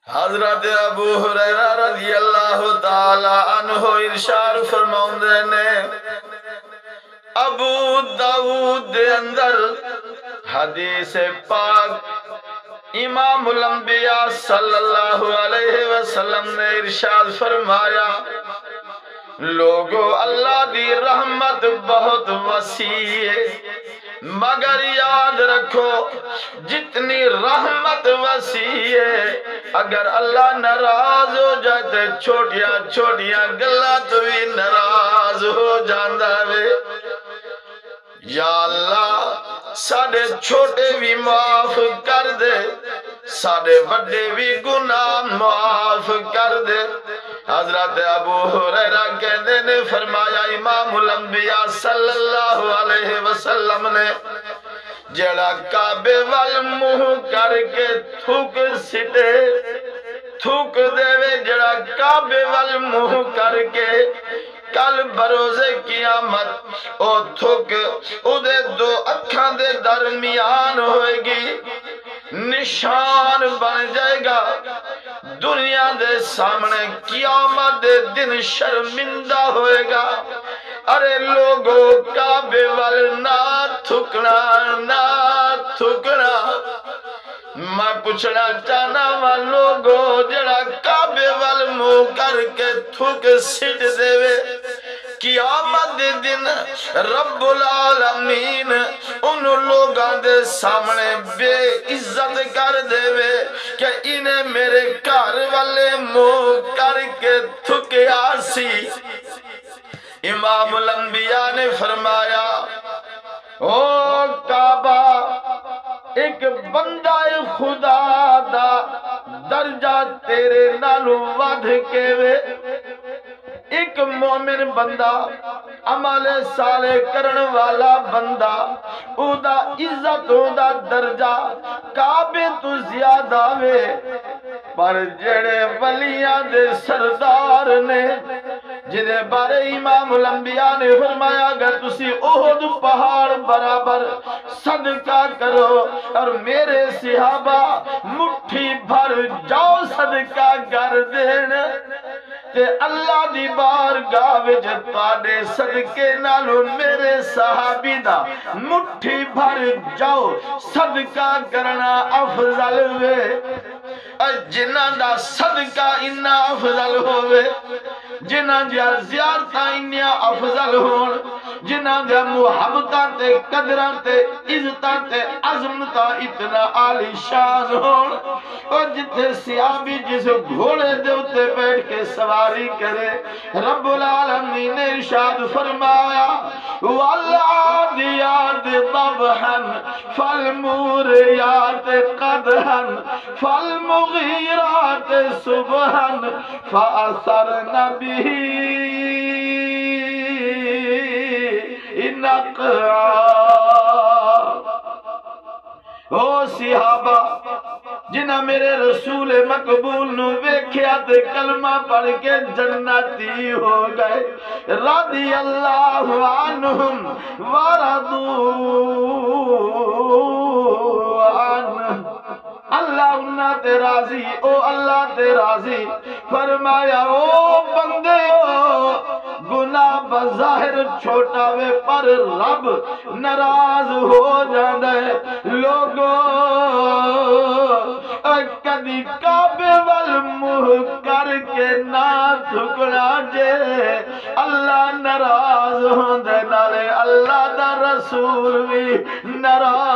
حضرت ابو ہریرہ رضی اللہ تعالی عنہ ارشاد فرماؤندے نے ابو داؤد دے اندر حدیث پاک امام الانبیاء صلی اللہ علیہ وسلم نے ارشاد فرمایا لوگو اللہ دی رحمت بہت وسیع ہے مگر یاد رکھو جتنی رحمت وسیع ہے اگر اللہ ناراض ہو جائے تو چھوٹیاں چھوٹیاں گلاں تو بھی ناراض ہو جاندا وے یا اللہ ساڈے چھوٹے بھی معاف کر دے ساڈے بڑے بھی گناہ معاف کر دے حضرت ابو ہریرہ کہندے نے فرمایا امام الانبیاء صلی اللہ علیہ وسلم نے جڑا کعبے وال منہ کر کے تھوک سٹے تھوک دے وے جڑا کعبے وال منہ کر کے کل بروز قیامت او تھوک او دے دو اکھاں دے درمیان ہوئے گی نشان بن جائے گا دنیا دے سامنے قیامت دے دن شرمندہ ہوئے گا ارے لوگو کعبے وال نہ تھکنا نہ تھکنا میں پوچھنا چاہنا وا لوگو جڑا کعبے وال منہ کر کے تھک سٹ دے وے قیامت دے دن رب العالمین ان لوگاں دے سامنے بے عزت کر دے وے کہ انہیں میرے گھر والے منہ کر کے تھکیا سی امام الانبیاء نے فرمایا او کعبہ ایک بندہ خدا دا درجہ تیرے نالو ودھ کے وے ایک مومن بندہ عمل صالح کرن والا بندہ او دا عزت او دا درجہ کعبے تو زیادہ وے پر جڑے ولیاں دے سردار نے جنہیں بارے امام الانبیاء نے فرمایا اگر تسی احد پہاڑ برابر صدقہ کرو اور میرے صحابہ مٹھی بھر جاؤ صدقہ کر دین تے اللہ دی بارگاہ وچ تواڈے صدقے نالوں میرے صحابی دا مٹھی بھر جاؤ صدقہ کرنا افضل وے جنہاں دا صدقہ انہا افضل ہوئے جنہاں دیا زیارتاں انہا افضل ہون جنہاں دیا محبتاں تے قدراں تے عزتاں تے عظمتاں اتنا عالی شان ہون اور جتے صحابی جس گھوڑے دے اتے بیٹھ کے سواری کرے رب العالمین نے ارشاد فرمایا والعادیات ضبحا فالموریات قدحا فالمغیرات صبحا فأثرن به نقعا او صحابہ جنہ میرے رسول مقبول نو ویکھیا تے کلمہ پڑھ کے جنتی ہو گئے رضی اللہ عنہم ورضوا عنہ اللہ انہاں تے راضی او اللہ تے راضی فرمایا او بندے گناہ بظاہر چھوٹا وے پر رب ناراض ہو جاندے لوگو کدی کعبے وال منہ کر کے نہ تھکنا جے اللہ ناراض ہوندے نالے اللہ دا رسول بھی ناراض